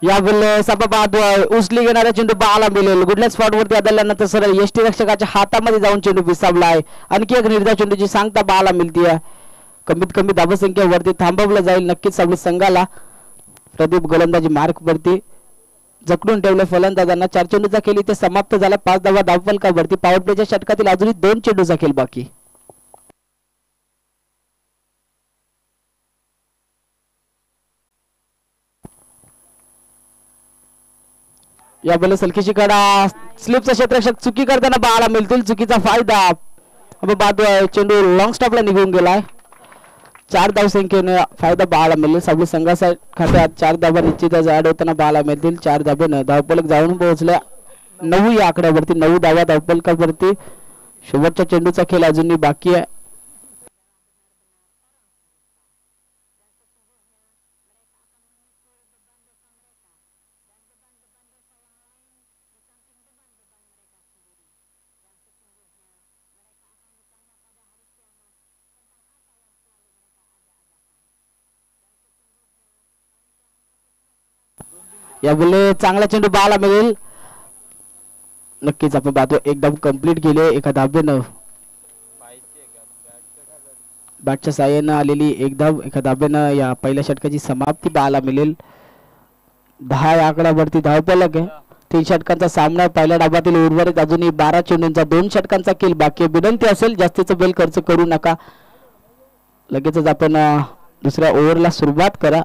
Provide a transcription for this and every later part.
यावेळेस आपण पाहतोय उचली घेणारा चेंडू बाला मिळेल. गुडल्या स्पॉट वरती आदळल्यानंतर सरळ यष्टी रक्षकाच्या हातामध्ये जाऊन चेंडू विसावलाय. आणखी एक निर्धार चेंडूची सांगता बाला मिळतीये. कमीत कमी धावसंख्येवरती थांबवलं जाईल. नक्कीच आपल्या संघाला प्रदीप गोलंदाजी मार्क वरती जकडून ठेवले फलंदाजांना. 4 चेंडूचा खेळ इथे समाप्त झाला. 5 धावा धावफलकावरती. पॉवर प्लेच्या षटकातील अजूनही 2 चेंडूचा खेळ बाकी. या बल सलकीची कडा स्लिपचा क्षेत्ररक्षक चुकी करताना बाळा मिळतील. चुकीचा फायदा. आपण पाहतोय चेंडू लॉंग स्टॉपला निघून गेलाय. 4 धावसंख्येने फायदा बाळा मिळेल. साबळे संघाच्या खात्यात 4 धावा निश्चितच ऍड होताना बाळा मिळतील. 4 धाब्यानं धावफलक जाऊन पोहोचल्या 9 या आकड्यावरती. 9 धावा धावफलकावरती. शेवटच्या चेंडूचा खेळ अजूनही बाकी आहे. यावेळी चांगला चेंडू बाला मिळेल. नक्कीच आपण पाहतो एकदम कंप्लीट केले एका धाब्यानं. बॅटच्या साह्यानं आलेली एक धाव एका धाब्यानं या पहिल्या षटकाची समाप्ती बाला मिळेल. 10 या आकड्यावरती धावफलक आहे. 3 षटकांचा सामना. पहिल्या डाबातील उर्वरित अजूनही 12 चेंडूंचा 2 षटकांचा खेळ बाकी. विनंती असेल जास्तीचा बेल खर्च करू नका. लगेचच आपण दुसऱ्या ओव्हरला सुरुवात करा.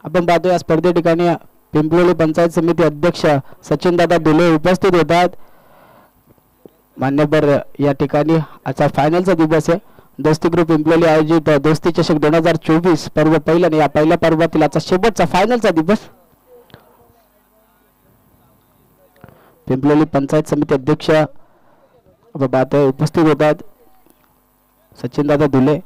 आपण पाहतो या स्पर्धे ठिकाणी पिंपलोली पंचायत समिती अध्यक्ष सचिन दादा दुले उपस्थित होतात. मान्यवर या ठिकाणी आजचा फायनलचा दिवस आहे. दोस्ती ग्रुप पिंपलोली आयोजित दोस्ती चषक 2024 पर्व पहिल्याने या पहिल्या पर्वातील आजचा शेवटचा फायनलचा दिवस. पिंपलोली पंचायत समिती अध्यक्ष आपण पाहतोय उपस्थित होतात सचिन दादा दुले.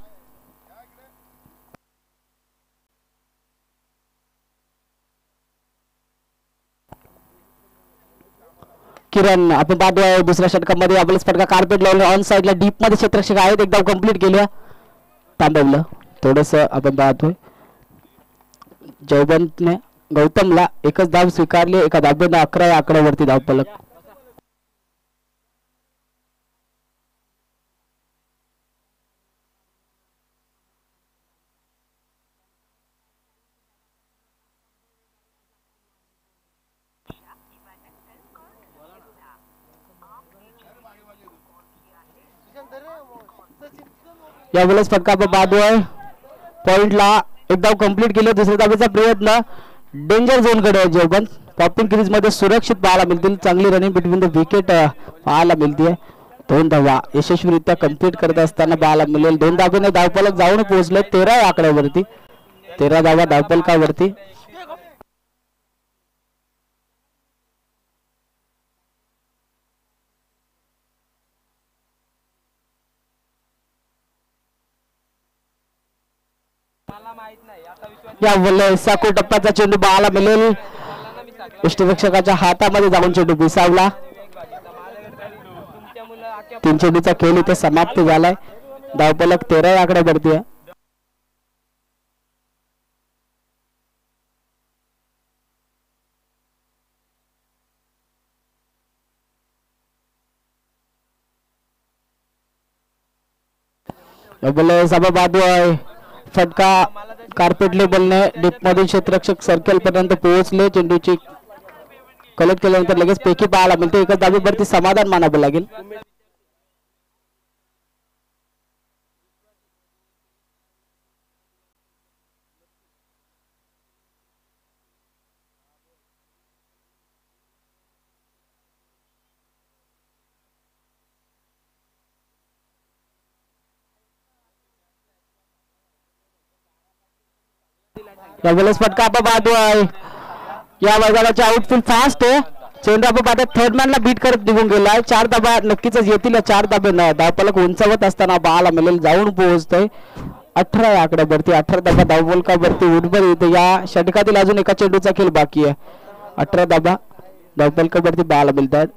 किरण आपण पाहतोय दुसऱ्या षटकामध्ये आपला स्पर्धा कार्पेट लावून ऑन साइडला डीप मध्ये क्षेत्ररक्षक आहेत. एकदम कंप्लीट केल्या. थांबवलं थोडस. आपण पाहतोय जयवंतने गौतमला एकच धाव स्वीकारली. एका धाब्यानं 11 या आकड्यावरती धावफलक. यावेळेस फटका आपण पाहतोय पॉइंटला एक धाव कंप्लीट केली. दुसऱ्या धावेचा प्रयत्न डेंजर झोन कडे जयवंत. पॉपिंग क्रीज मध्ये सुरक्षित पाहायला मिळतील. चांगली रनिंग बिटवीन द विकेट पाहायला मिळते. 2 धावा यशस्वीरित्या कंप्लीट करत असताना पाहायला मिळेल. 2 धावेने धावफलक जाऊन पोहोचले 13 या आकड्यावरती. 13 धावा धावफलकावरती. या साखू टप्प्याचा चेंडू बाळाला मिळेल. यष्टीरक्षकाच्या हातामध्ये जाऊन चेंडू विसावला. 3 चेंडूचा खेळ इथे समाप्त झालाय. धावफलक 13 आकड्यावरती आहे. फटका कार्पेट लेबलने डीप मधील क्षेत्ररक्षक सर्कल पर्यंत पोहोचले. चेंडूची कलेक्ट केल्यानंतर लगेच पेकी पाहायला मिळते. एकच धावेवरती समाधान मानावं लागेल. यावेळेस फटका आपण पाहतोय. या मैदानाचे आउटफील्ड फास्ट आहे. चेंडू आपण पाहतोय थर्ड मॅनला बीट करत निघून गेलाय. 4 धाबा नक्कीच येतील. 4 धाबे धावफलक उंचावत असताना बाळाला मिळेल. जाऊन पोहोचतोय 18 या आकड्यावरती 18 धाबा धावफलकावरती उठबल इथे या षटकातील अजून एका चेंडूचा खेळ बाकी आहे. 18 धाबा धावफलकावरती बाळाला मिळतात.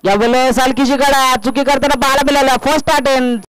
यावेळेस सालकीची कडा चुकी करताना बाळाला मिळाला फर्स्ट अटेम्प्ट.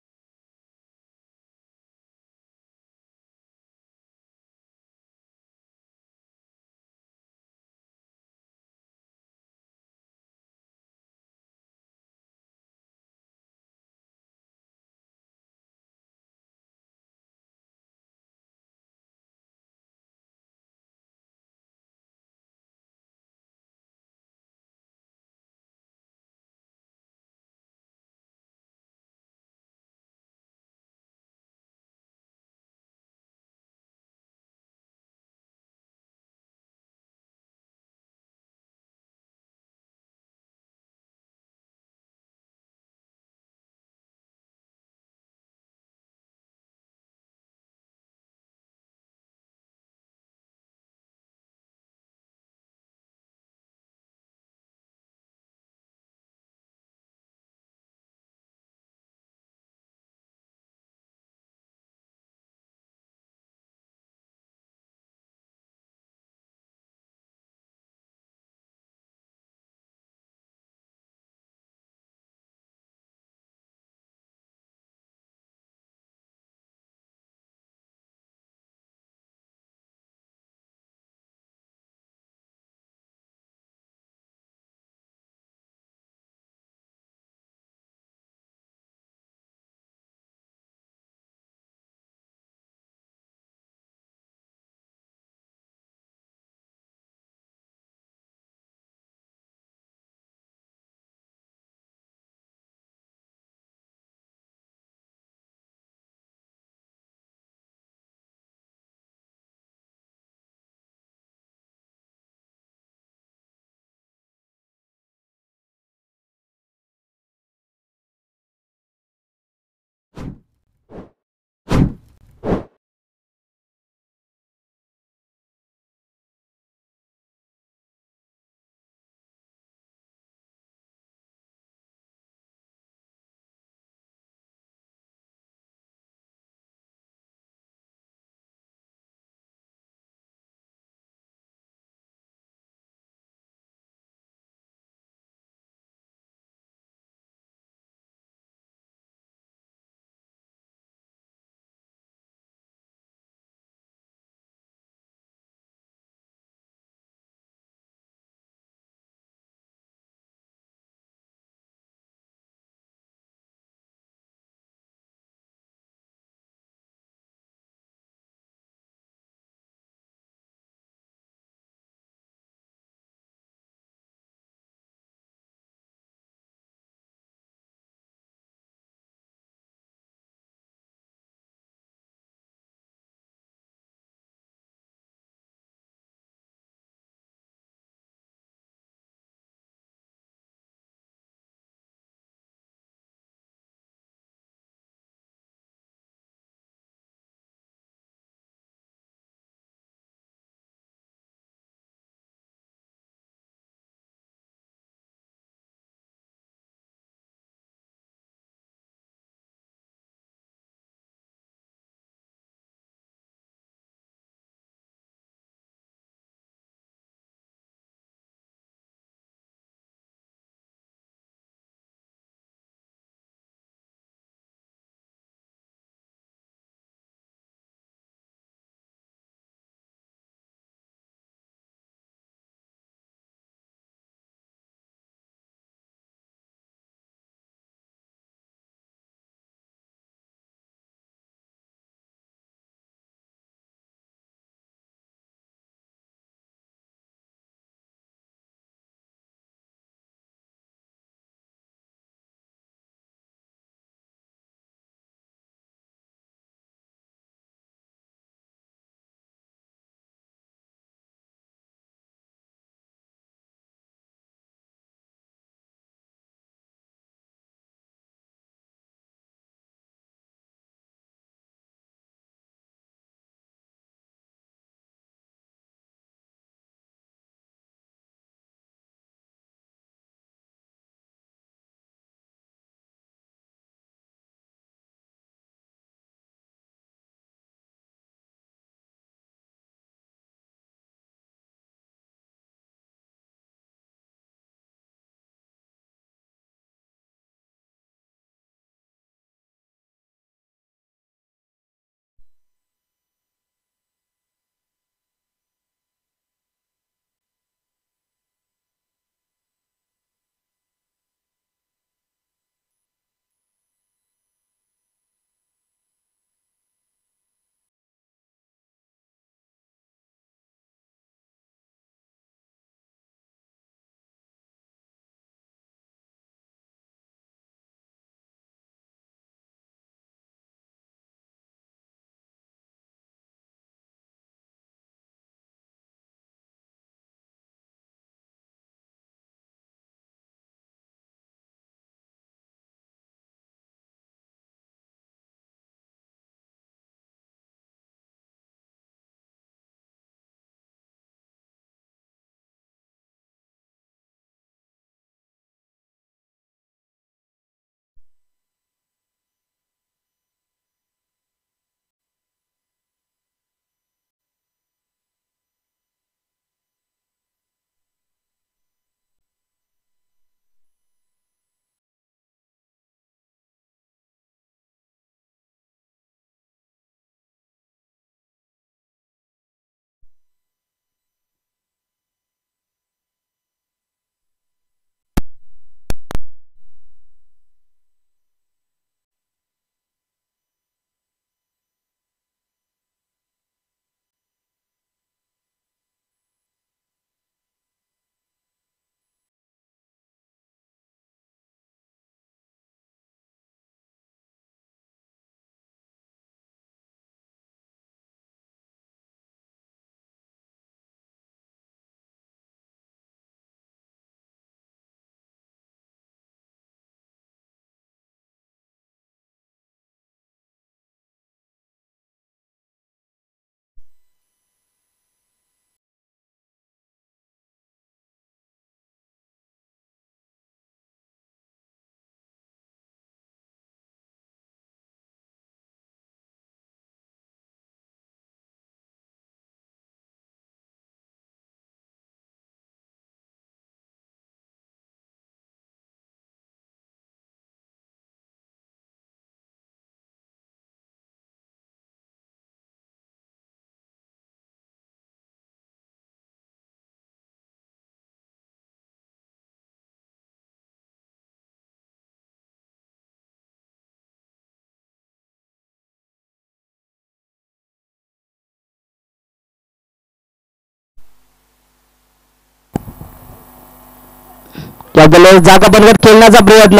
यावेळेस जागा बनवत खेळण्याचा प्रयत्न.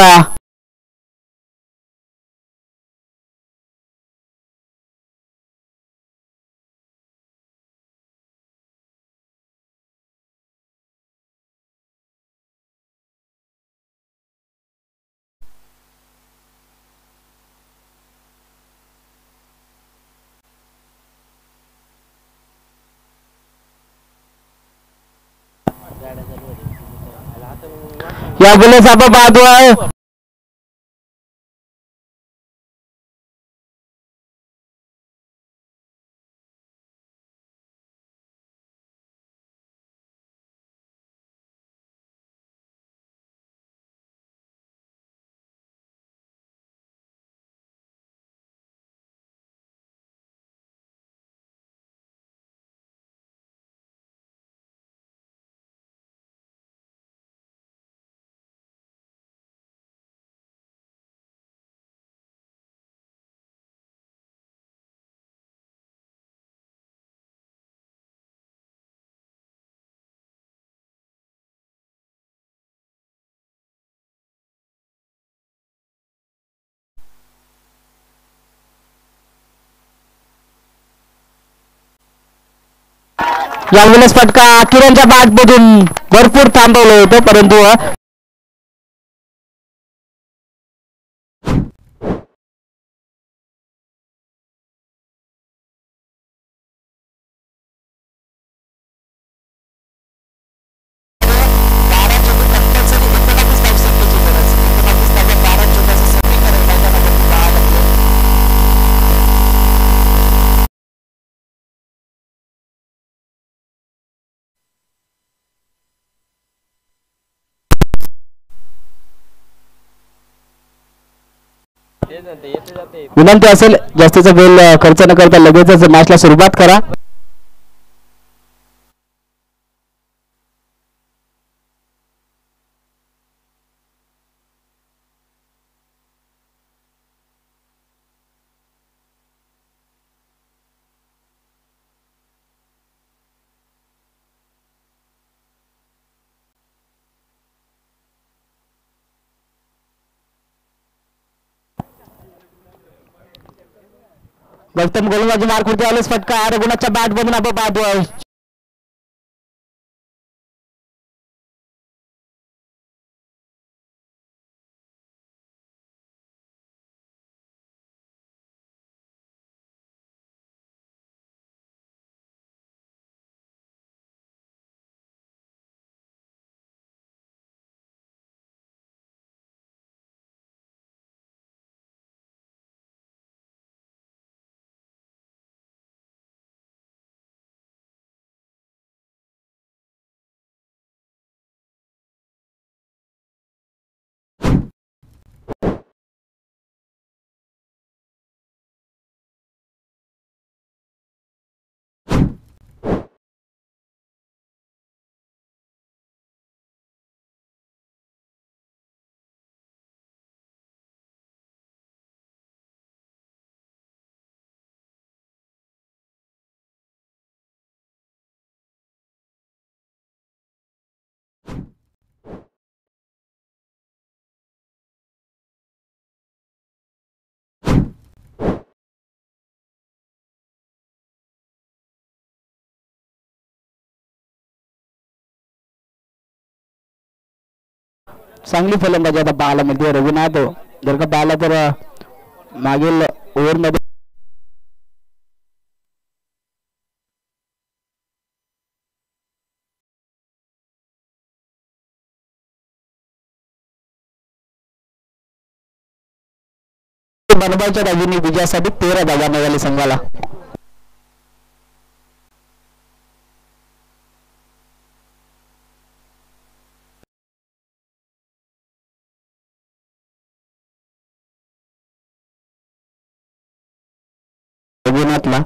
यावेळेस आपण पाहतोय यावेळेस फटका किरणच्या बॅटमधून भरपूर थांबवलं होतं परंतु विनंती असेल जास्तीचा वेळ खर्च न करता लगेचच मॅचला सुरुवात करा. गौतम गोलंदाजी मार्कवरती आलेच फटका रघुनाथच्या बॅट मधून आपण पाहतोय. चांगली फलंदाजी आता पाहायला मिळते रघुनाथ. जर का पाहिला तर मागील ओव्हर मध्ये बनवायच्या धावीने विजयासाठी 13 धावा मिळाली संघाला. रघुनाथला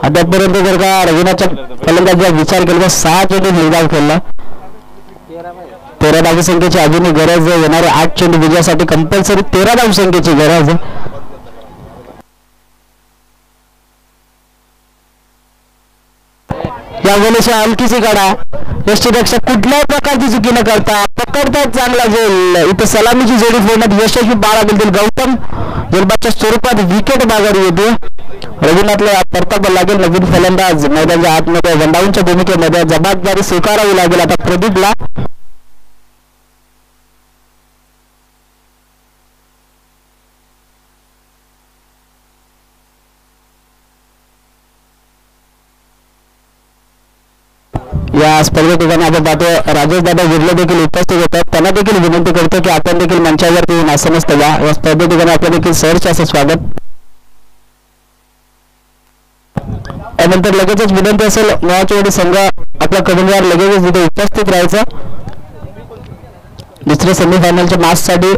अद्यापर्यंत जर का रघुनाथच्या फलंदाजीचा विचार केला तर 6 चेंडू निर्धाव खेळला. 13 धावसंख्येची अजूनही गरज येणारे 8 चेंडू विजयासाठी कंपल्सरी 13 धावसंख्येची गरज. या वेळेस हलकीची गाडा यष्टीरक्षक कुठल्याही प्रकारची चुकी न करता पकडतात चांगला झेल. इथे सलामीची जोडी फोडण्यात यशस्वी बाळा मिळतील. गौतम झेलबादच्या स्वरूपात विकेट माघारी येते. रघुनाथला परतावा लागेल. नवीन फलंदाज मैदानाच्या आतमध्ये वनडाऊनच्या भूमिकेमध्ये जबाबदारी स्वीकारावी लागेल आता प्रदीपला. या स्पर्धे ठिकाणी आपण पाहतो राजेश दादा गिरले देखील उपस्थित होतात. त्यांना देखील विनंती करतो की आपण देखील मंचावरती येऊन आसनस्थ व्हा. या स्पर्धे ठिकाणी आपलं देखील सहर्ष असं स्वागत. त्यानंतर लगेचच विनंती असेल नवाचवाडी संघ आपल्या कडूनवर लगेचच तिथे उपस्थित राहायचं. दुसऱ्या सेमीफायनलच्या मॅचसाठी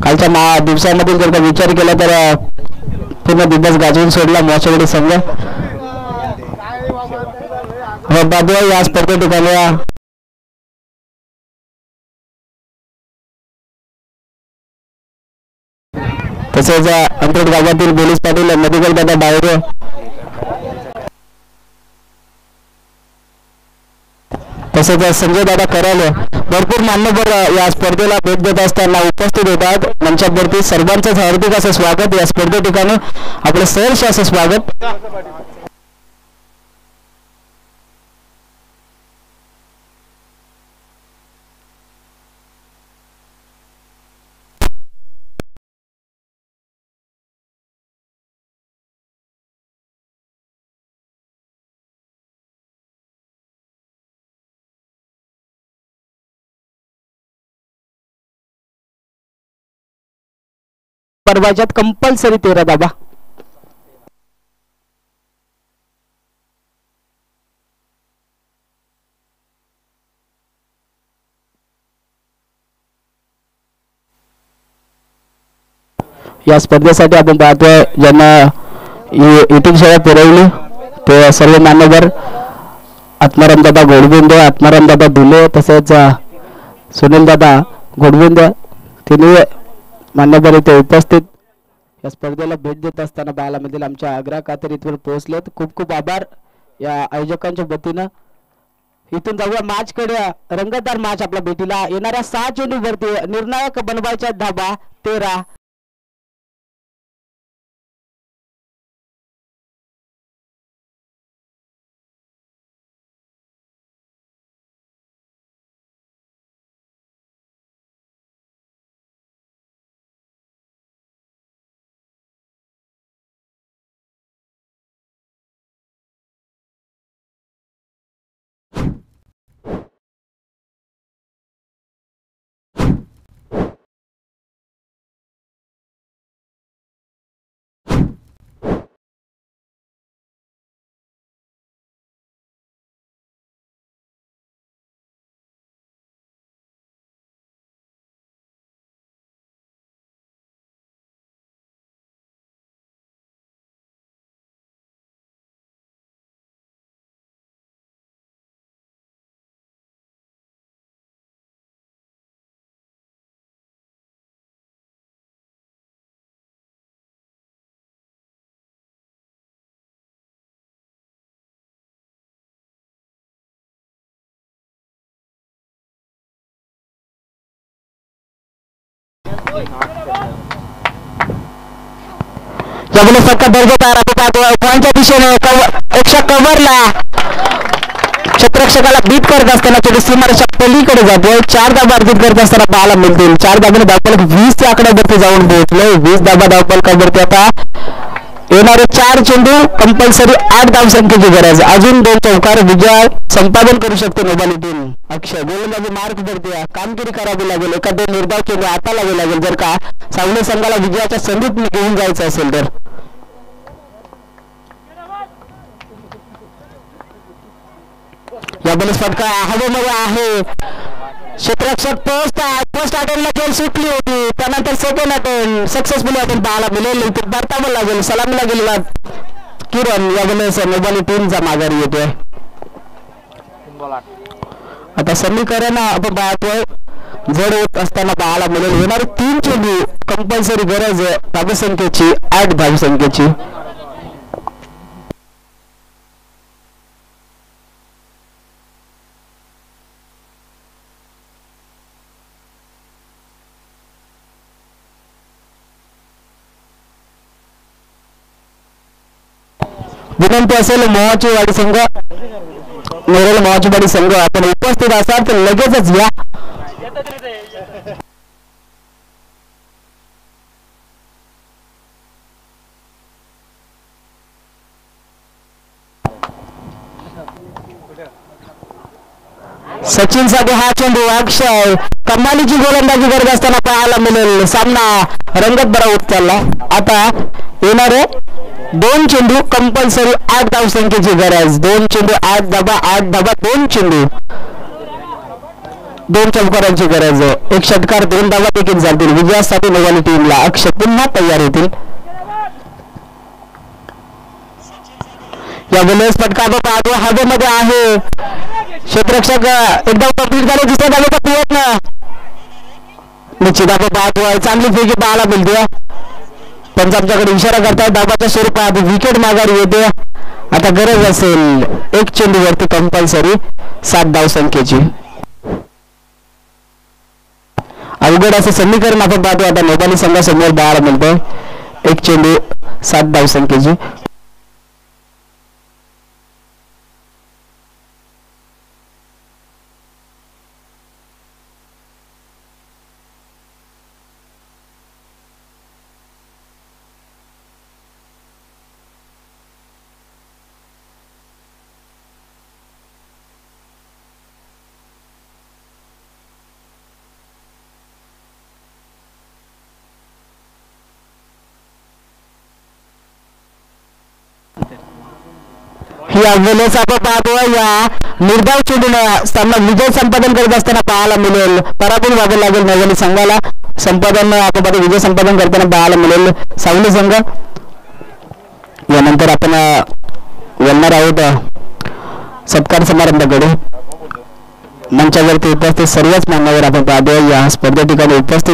कालच्या दिवसामध्ये जर का विचार केला तर पूर्ण दिवस गाजवून सोडला नवाचवाडी संघ. या स्पर्धे ठिकाणी तसेच अंतरड गावातील पोलीस पाटील मेडिकल दादा बाहेर तसेच संजय दादा कराले भरपूर मान्यवर या स्पर्धेला भेट देत असताना उपस्थित होतात. मंचावरती सर्वांचंच हार्दिक असं स्वागत. या स्पर्धे ठिकाणी आपलं सहर्ष असं स्वागत. परवाच्यात कंपल्सरी 13 धाबा. या स्पर्धेसाठी आपण पाहतोय ज्यांना युट्यूब सेवा पुरवली ते सर्व मान्यवर आत्माराम दादा घोडविंदे, आत्माराम दादा धुले तसेच सुनील दादा घोडविंदे तिन्ही मान्यवर इथे उपस्थित या स्पर्धेला भेट देत असताना बालामधील आमच्या आग्रा कातर इथवर पोहोचलेत. खूप खूप आभार या आयोजकांच्या वतीनं. इथून जाऊया मॅच कडे. रंगतदार मॅच आपल्या भेटीला येणाऱ्या 6 चेंडूवरती निर्णायक बनवायच्या धाबा 13. जबले फटका दर्जेदार पॉईंटच्या दिशेने एकशा कव्हरला क्षेत्ररक्षकाला बीट करत असताना थोडी सीमारेषा पलीकडे जातोय. 4 धाबा अर्जित करत असताना पाहायला मिळतील. 4 धाब्याने धावफलक 20 च्या आकड्यावरती जाऊन पोहोचले. 20 धाबा धावफलकावरती आता येणारे 4 चेंडू कंपल्सरी 8 धावसंख्येची गरज. अजून 2 चौकार विजय संपादन करू शकते नोबाली टीम. अक्षय गोलंदाजी मार्क पडते. कामगिरी करावी लागेल. एखादे निर्धाव चेंडू आता लावावे लागेल जर का सांगली संघाला विजयाच्या संधीत घेऊन जायचं असेल तर. या बॉल फटका हवेमध्ये आहे. क्षेत्ररक्षक फर्स्ट अटेम्प्टला खेळ सुटली होती. त्यानंतर सेकंड अटेम्प्ट सक्सेसफुली अटेम्प्ट पाहायला मिळेल. इथे बरतावा लागेल. सलामीला गेलेला किरण या बॉलर्स नोबाली टीमचा माघारी येतोय. आता समीकरण आपण पाहतोय जड होत असताना पाहायला मिळेल. येणारे 3 चेंडू कंपल्सरी गरज धावसंख्येची 8 धावसंख्येची. विनंती असेल मोहाची वाडी संघ नेरळ मोहाची वाडी संघ आपण उपस्थित असाल तर लगेचच या. सचिन साठी हा चेंडू अक्षय कमालीची गोलंदाजी करत असताना पाहायला मिळेल. सामना रंगत बरा होत चालला. आता येणारे 2 चेंडू कंपल्सरी 8 धावसंख्येची गरज. 2 चेंडू 8 धाबा 2 चेंडू 2 चौकारांची गरज. 1 षटकार 2 धावा देखील जातील. विजयासाठी नवाली टीमला. अक्षय पुन्हा तयार होतील. या वेळेस फटका पाहतो हवेमध्ये आहे. क्षेत्ररक्षक एकदम कंप्लीट झाले दिसत आले तर प्रयत्न निश्चित आपण पाहतोय. चांगली फेकी पाहायला मिळते. पण आमच्याकडे इशारा करताय धाबाच्या स्वरूपात विकेट माघारी येते. आता गरज असेल 1 चेंडू वरती कंपल्सरी 7 धावसंख्येची. अवघड असं समीकरण आपण पाहतो. आता नेपाली संघासमोर पाहायला मिळतोय 1 चेंडू 7 धावसंख्येची. या वेळेस आपण पाहतोय या निर्धाव चेंडूने सामना विजय संपादन करत असताना पाहायला मिळेल. पराभूत व्हावे लागेल नवली संघाला. संपादन आपण पाहतो विजय संपादन करताना पाहायला मिळेल सावली संघ. यानंतर आपण वळणार आहोत सत्कार समारंभाकडे. मंचावरती उपस्थित सर्वच मान्यवर आपण पाहतोय या स्पर्धे ठिकाणी उपस्थित